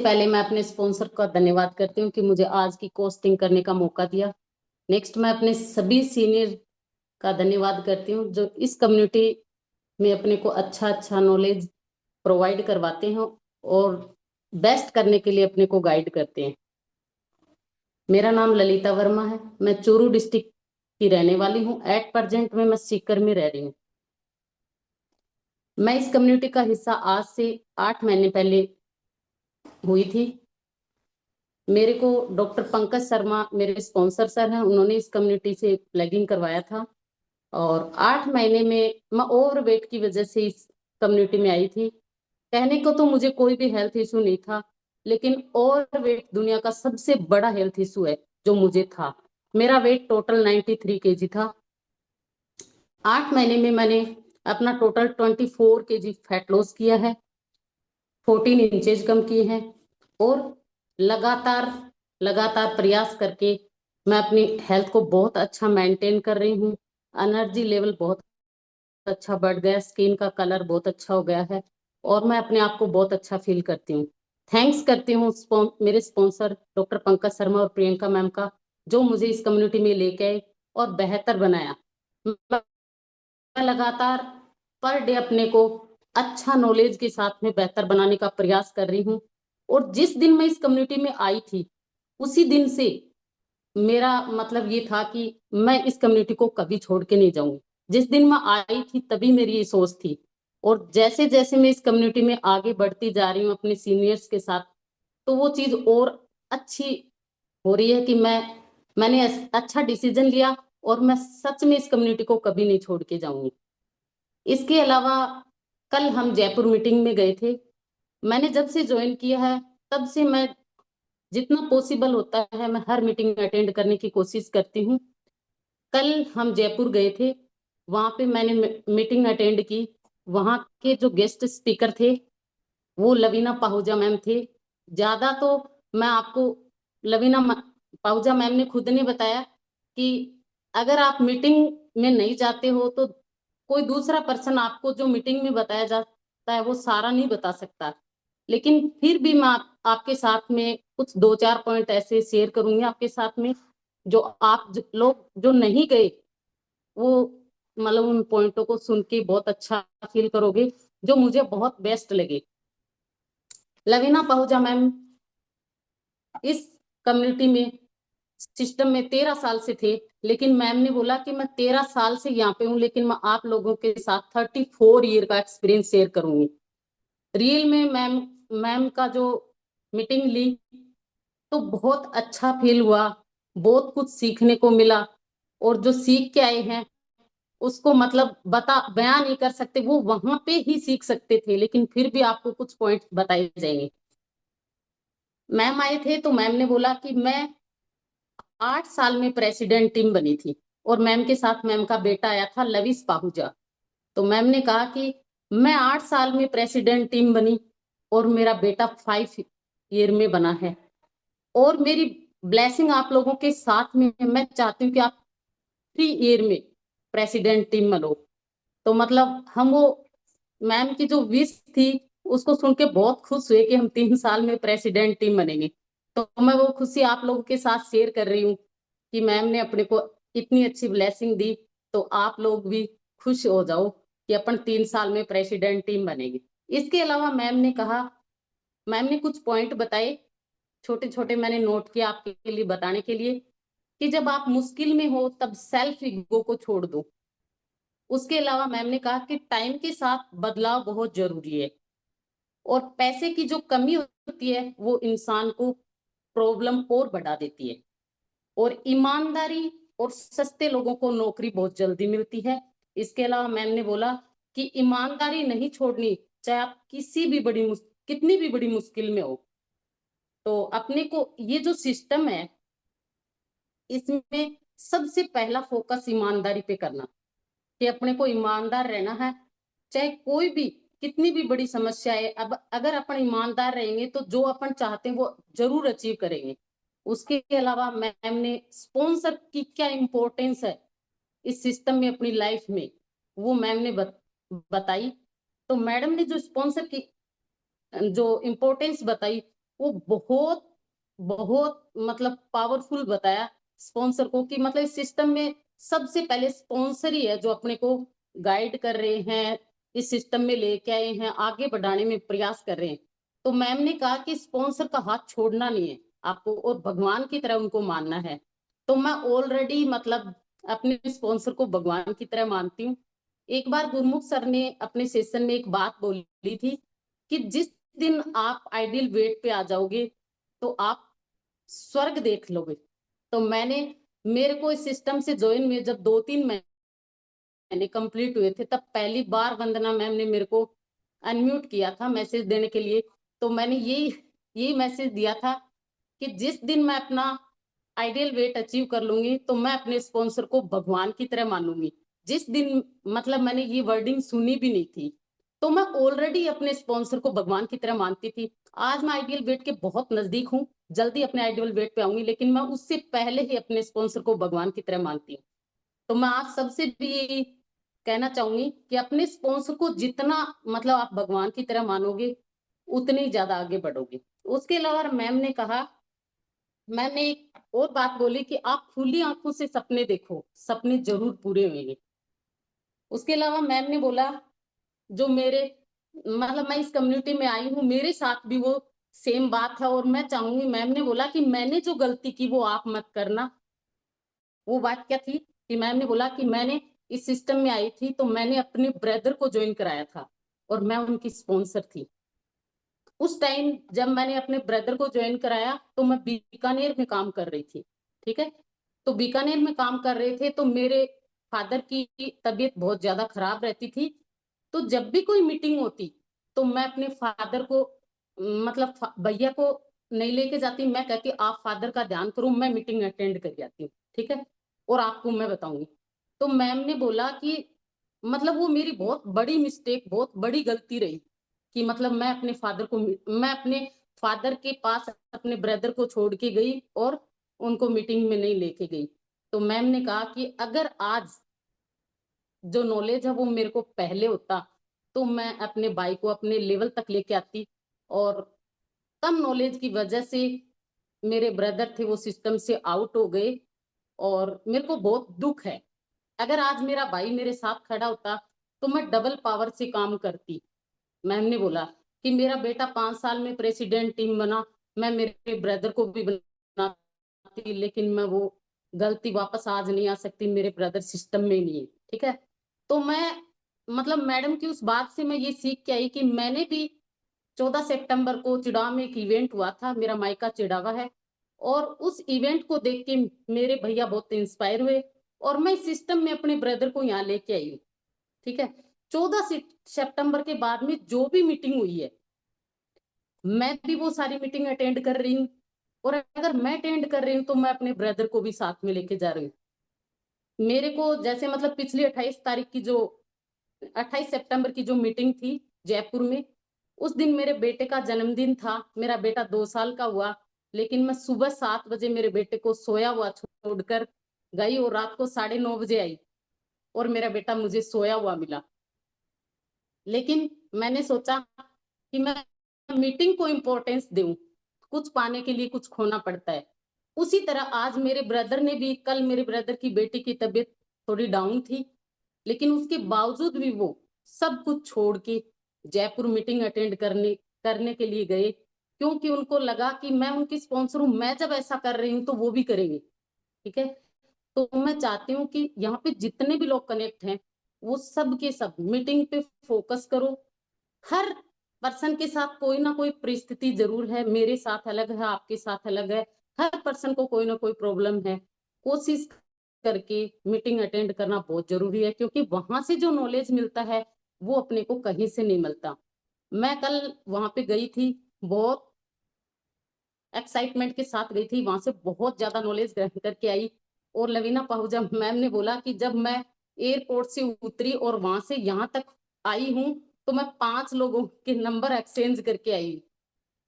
पहले मैं अपने स्पॉन्सर का धन्यवाद करती हूँ कि मुझे आज की कोस्टिंग करने का मौका दिया। नेक्स्ट मैं अपने सभी सीनियर का धन्यवाद करती हूँ जो इस कम्युनिटी में अपने को अच्छा अच्छा नॉलेज प्रोवाइड करवाते हैं और बेस्ट करने के लिए अपने को गाइड करते हैं। मेरा नाम ललिता वर्मा है। मैं चूरू डिस्ट्रिक्ट की रहने वाली हूँ। एट प्रेजेंट में मैं सीकर में रह रही हूँ। मैं इस कम्युनिटी का हिस्सा आज से 8 महीने पहले हुई थी। मेरे को डॉक्टर पंकज शर्मा मेरे स्पॉन्सर सर हैं, उन्होंने इस कम्युनिटी से प्लगिंग करवाया था। और 8 महीने में मैं ओवरवेट की वजह से इस कम्युनिटी में आई थी। कहने को तो मुझे कोई भी हेल्थ इशू नहीं था, लेकिन ओवरवेट दुनिया का सबसे बड़ा हेल्थ इशू है जो मुझे था। मेरा वेट टोटल 93 kg था। 8 महीने में मैंने अपना टोटल 24 kg फैट लॉस किया है, 14 इंचेज कम किए हैं। और लगातार लगातार प्रयास करके मैं अपनी हेल्थ को बहुत अच्छा मेंटेन कर रही हूँ। एनर्जी लेवल बहुत अच्छा बढ़ गया, स्किन का कलर बहुत अच्छा हो गया है और मैं अपने आप को बहुत अच्छा फील करती हूँ। थैंक्स करती हूँ मेरे स्पॉन्सर डॉक्टर पंकज शर्मा और प्रियंका मैम का, जो मुझे इस कम्युनिटी में लेके आए और बेहतर बनाया। मैं लगातार पर डे अपने को अच्छा नॉलेज के साथ में बेहतर बनाने का प्रयास कर रही हूँ। और जिस दिन मैं इस कम्युनिटी में आई थी उसी दिन से मेरा मतलब ये था कि मैं इस कम्युनिटी को कभी छोड़ के नहीं जाऊंगी। जिस दिन मैं आई थी तभी मेरी ये सोच थी। और जैसे जैसे मैं इस कम्युनिटी में आगे बढ़ती जा रही हूँ अपने सीनियर्स के साथ, तो वो चीज और अच्छी हो रही है कि मैंने अच्छा डिसीजन लिया और मैं सच में इस कम्युनिटी को कभी नहीं छोड़ के जाऊंगी। इसके अलावा कल हम जयपुर मीटिंग में गए थे। मैंने जब से ज्वाइन किया है तब से मैं जितना पॉसिबल होता है मैं हर मीटिंग अटेंड करने की कोशिश करती हूँ। कल हम जयपुर गए थे, वहां पे मैंने मीटिंग अटेंड की। वहां के जो गेस्ट स्पीकर थे वो लवीना पाहुजा मैम थे। ज्यादा तो मैं आपको पाहुजा मैम ने खुद ने बताया कि अगर आप मीटिंग में नहीं जाते हो तो कोई दूसरा पर्सन आपको जो मीटिंग में बताया जाता है वो सारा नहीं बता सकता। लेकिन फिर भी मैं आपके साथ में कुछ 2-4 पॉइंट ऐसे शेयर करूंगी आपके साथ में, जो आप लोग जो नहीं गए वो मतलब उन पॉइंटों को सुन के बहुत अच्छा फील करोगे, जो मुझे बहुत बेस्ट लगे। लवीना पहुजा मैम इस कम्युनिटी में सिस्टम में 13 साल से थे, लेकिन मैम ने बोला कि मैं 13 साल से यहाँ पे हूँ लेकिन मैं आप लोगों के साथ 34 ईयर का एक्सपीरियंस शेयर करूंगी। रियल में मैम मैम का जो मीटिंग ली तो बहुत अच्छा फील हुआ, बहुत कुछ सीखने को मिला। और जो सीख के आए हैं उसको मतलब बता बयान नहीं कर सकते, वो वहां पे ही सीख सकते थे लेकिन फिर भी आपको कुछ पॉइंट बताए जाएंगे। मैम आए थे तो मैम ने बोला कि मैं 8 साल में प्रेसिडेंट टीम बनी थी और मैम के साथ मैम का बेटा आया था लविश पाहुजा। तो मैम ने कहा कि मैं 8 साल में प्रेसिडेंट टीम बनी और मेरा बेटा 5 ईयर में बना है। और मेरी ब्लेसिंग आप लोगों के साथ में है। मैं चाहती हूँ कि आप 3 ईयर में प्रेसिडेंट टीम बनो। तो मतलब हम वो मैम की जो विश थी उसको सुन के बहुत खुश हुए कि हम 3 साल में प्रेसिडेंट टीम बनेंगे। तो मैं वो खुशी आप लोगों के साथ शेयर कर रही हूँ कि मैम ने अपने को इतनी अच्छी ब्लेसिंग दी। तो आप लोग भी खुश हो जाओ कि अपन 3 साल में प्रेसिडेंट टीम बनेगी। इसके अलावा मैम ने कुछ पॉइंट बताए, छोटे छोटे मैंने नोट किया आपके लिए बताने के लिए, कि जब आप मुश्किल में हो तब सेल्फ ईगो को छोड़ दो। उसके अलावा मैम ने कहा कि टाइम के साथ बदलाव बहुत जरूरी है और पैसे की जो कमी होती है वो इंसान को प्रॉब्लम और बढ़ा देती है। और ईमानदारी और सस्ते लोगों को नौकरी बहुत जल्दी मिलती है। इसके अलावा मैम ने बोला कि ईमानदारी नहीं छोड़नी, चाहे आप कितनी भी बड़ी मुश्किल में हो। तो अपने को ये जो सिस्टम है इसमें सबसे पहला फोकस ईमानदारी पे करना, कि अपने को ईमानदार रहना है। चाहे कोई भी कितनी भी बड़ी समस्या है, अब अगर अपन ईमानदार रहेंगे तो जो अपन चाहते हैं वो जरूर अचीव करेंगे। उसके अलावा मैम ने स्पॉन्सर की क्या इम्पोर्टेंस है इस सिस्टम में अपनी लाइफ में, वो मैम ने बताई। तो मैडम ने जो स्पॉन्सर की जो इम्पोर्टेंस बताई वो बहुत बहुत मतलब पावरफुल बताया स्पॉन्सर को कि मतलब इस सिस्टम में सबसे पहले स्पॉन्सर ही है जो अपने को गाइड कर रहे हैं, इस सिस्टम में लेके आए हैं, आगे बढ़ाने में प्रयास कर रहे हैं। तो मैम ने कहा कि स्पॉन्सर का हाथ छोड़ना नहीं है आपको और भगवान की तरह उनको मानना है। तो मैं ऑलरेडी मतलब अपने स्पॉन्सर को भगवान की तरह मानती हूँ। एक बार गुरमुख सर ने अपने सेशन में एक बात बोली थी कि जिस दिन आप आइडियल वेट पे आ जाओगे तो आप स्वर्ग देख लोगे। तो मेरे को इस सिस्टम से ज्वाइन में जब 2-3 महीने कंप्लीट हुए थे तब पहली बार वंदना मैम ने मेरे को अनम्यूट किया था मैसेज देने के लिए। तो मैंने यही मैसेज दिया था कि जिस दिन मैं अपना आइडियल वेट अचीव कर लूंगी तो मैं अपने स्पॉन्सर को भगवान की तरह मानूंगी। जिस दिन मतलब मैंने ये वर्डिंग सुनी भी नहीं थी, तो मैं ऑलरेडी अपने स्पॉन्सर को भगवान की तरह मानती थी। आज मैं आइडियल वेट के बहुत नजदीक हूँ, जल्दी अपने आइडियल वेट पे आऊंगी, लेकिन मैं उससे पहले ही अपने स्पॉन्सर को भगवान की तरह मानती हूँ। तो मैं आप सबसे भी यही कहना चाहूंगी कि अपने स्पॉन्सर को जितना मतलब आप भगवान की तरह मानोगे उतनी ज्यादा आगे बढ़ोगे। उसके अलावा मैम ने एक और बात बोली कि आप खुली आंखों से सपने देखो, सपने जरूर पूरे होंगे। उसके अलावा मैम ने बोला जो मेरे मतलब मैं इस कम्युनिटी में आई हूँ मेरे साथ भी वो सेम बात है और मैं चाहूंगी, मैम ने बोला कि मैंने जो गलती की वो आप मत करना। वो बात क्या थी कि मैम ने बोला कि मैंने इस सिस्टम में आई थी तो मैंने अपने ब्रदर को ज्वाइन कराया था और मैं उनकी स्पॉन्सर थी। उस टाइम जब मैंने अपने ब्रदर को ज्वाइन कराया तो मैं बीकानेर में काम कर रही थी। ठीक है, तो बीकानेर में काम कर रहे थे तो मेरे फादर की तबीयत बहुत ज्यादा खराब रहती थी। तो जब भी कोई मीटिंग होती तो मैं अपने फादर को मतलब भैया को नहीं लेके जाती, मैं कहती आप फादर का ध्यान करो, मैं मीटिंग अटेंड कर जाती हूँ। ठीक है, और आपको मैं बताऊंगी। तो मैम ने बोला कि मतलब वो मेरी बहुत बड़ी मिस्टेक, बहुत बड़ी गलती रही कि मतलब मैं अपने फादर के पास अपने ब्रदर को छोड़ के गई और उनको मीटिंग में नहीं लेके गई। तो मैम ने कहा कि अगर आज जो नॉलेज है वो मेरे को पहले होता तो मैं अपने भाई को अपने लेवल तक लेके आती। और कम नॉलेज की वजह से मेरे ब्रदर थे वो सिस्टम से आउट हो गए और मेरे को बहुत दुख है। अगर आज मेरा भाई मेरे साथ खड़ा होता तो मैं डबल पावर से काम करती। मैम ने बोला कि मेरा बेटा 5 साल में प्रेसिडेंट टीम बना, मैं मेरे ब्रदर को भी बनाती, लेकिन मैं वो गलती वापस आज नहीं आ सकती, मेरे ब्रदर सिस्टम में ही नहीं है। ठीक है, तो मैं मतलब मैडम की उस बात से मैं ये सीख के आई कि मैंने भी 14 सितंबर को चिड़ाव में एक इवेंट हुआ था, मेरा मायका चिड़ावा है, और उस इवेंट को देख के मेरे भैया बहुत इंस्पायर हुए और मैं सिस्टम में अपने ब्रदर को यहाँ लेके आई हूँ। ठीक है, 14 सितंबर के बाद में जो भी मीटिंग हुई है मैं भी वो सारी मीटिंग अटेंड कर रही हूँ। और अगर मैं अटेंड कर रही हूँ तो मैं अपने ब्रदर को भी साथ में लेके जा रही हूँ। मेरे को जैसे मतलब पिछली 28 सितंबर की जो मीटिंग थी जयपुर में, उस दिन मेरे बेटे का जन्मदिन था। मेरा बेटा 2 साल का हुआ, लेकिन मैं सुबह 7 बजे मेरे बेटे को सोया हुआ छोड़कर गई और रात को 9:30 बजे आई और मेरा बेटा मुझे सोया हुआ मिला। लेकिन मैंने सोचा कि मैं मीटिंग को इम्पोर्टेंस दूं, कुछ पाने के लिए कुछ खोना पड़ता है। उसी तरह आज मेरे ब्रदर ने भी, कल मेरे ब्रदर की बेटी की तबीयत थोड़ी डाउन थी, लेकिन उसके बावजूद भी वो सब कुछ छोड़ के जयपुर मीटिंग अटेंड करने करने के लिए गए, क्योंकि उनको लगा कि मैं उनकी स्पॉन्सर हूँ, मैं जब ऐसा कर रही हूँ तो वो भी करेंगे। ठीक है, तो मैं चाहती हूँ कि यहाँ पे जितने भी लोग कनेक्ट हैं वो सब के सब मीटिंग पे फोकस करो। हर पर्सन के साथ कोई ना कोई परिस्थिति जरूर है, मेरे साथ अलग है, आपके साथ अलग है, हर पर्सन को कोई ना कोई प्रॉब्लम है। कोशिश करके मीटिंग अटेंड करना बहुत जरूरी है, क्योंकि वहां से जो नॉलेज मिलता है वो अपने को कहीं से नहीं मिलता। मैं कल वहां पे गई थी, बहुत एक्साइटमेंट के साथ गई थी, वहां से बहुत ज्यादा नॉलेज ग्रहण करके आई। और लवीना पाहुजा मैम ने बोला कि जब मैं एयरपोर्ट से उतरी और वहां से यहाँ तक आई हूँ तो मैं 5 लोगों के नंबर एक्सचेंज करके आई।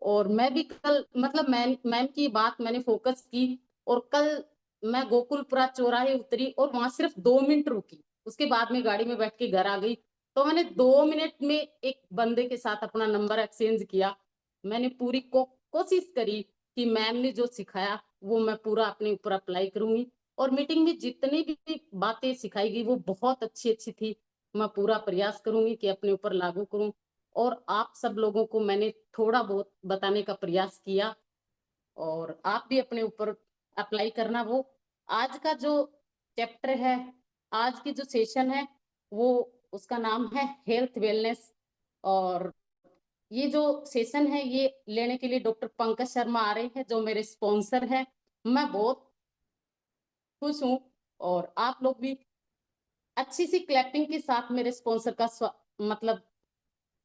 और मैं भी कल मतलब मैम की बात मैंने फोकस की। और कल मैं गोकुलपुरा चौराहे उतरी और वहां सिर्फ 2 मिनट रुकी, उसके बाद में गाड़ी में बैठ के घर आ गई। तो मैंने 2 मिनट में एक बंदे के साथ अपना नंबर एक्सचेंज किया। मैंने पूरी को कोशिश करी कि मैम ने जो सिखाया वो मैं पूरा अपने ऊपर अप्लाई करूंगी। और मीटिंग में जितनी भी बातें सिखाई गई वो बहुत अच्छी अच्छी थी। मैं पूरा प्रयास करूंगी कि अपने ऊपर लागू करूं। और आप सब लोगों को मैंने थोड़ा बहुत बताने का प्रयास किया, और आप भी अपने ऊपर अप्लाई करना। वो आज का जो चैप्टर है, आज की जो सेशन है, वो उसका नाम है हेल्थ वेलनेस। और ये जो सेशन है ये लेने के लिए डॉक्टर पंकज शर्मा आ रहे हैं जो मेरे स्पॉन्सर हैं। मैं बहुत खुश हूँ। और आप लोग भी अच्छी सी क्लैपिंग के साथ मेरे स्पॉन्सर का मतलब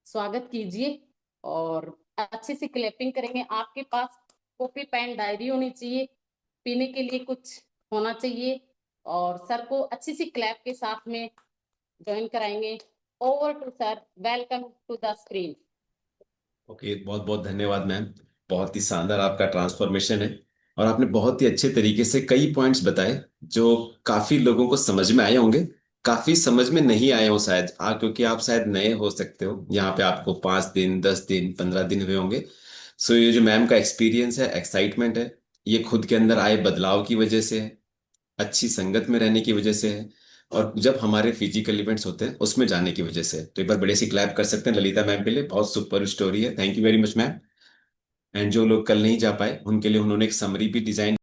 स्वागत कीजिए। और अच्छी सी क्लैपिंग करेंगे। आपके पास कॉपी पेन डायरी होनी चाहिए, पीने के लिए कुछ होना चाहिए। और सर को अच्छी सी क्लैप के साथ में ज्वाइन कराएंगे। Over to sir, welcome to the screen. Okay, बहुत बहुत धन्यवाद मैम। बहुत ही शानदार आपका ट्रांसफॉर्मेशन है। और आपने बहुत ही अच्छे तरीके से कई पॉइंट्स बताए जो काफी लोगों को समझ में आए होंगे, काफी समझ में नहीं आए हो शायद क्योंकि आप शायद नए हो सकते हो यहाँ पे, आपको 5 दिन 10 दिन 15 दिन हुए होंगे। सो ये जो मैम का एक्सपीरियंस है, एक्साइटमेंट है, ये खुद के अंदर आए बदलाव की वजह से है, अच्छी संगत में रहने की वजह से है, और जब हमारे फिजिकल इवेंट्स होते हैं उसमें जाने की वजह से है। तो एक बार बड़े सी क्लैप कर सकते हैं ललिता मैम के लिए, बहुत सुपर स्टोरी है, thank you very much ma'am. And जो लोग कल नहीं जा पाए उनके लिए उन्होंने एक समरी भी डिजाइन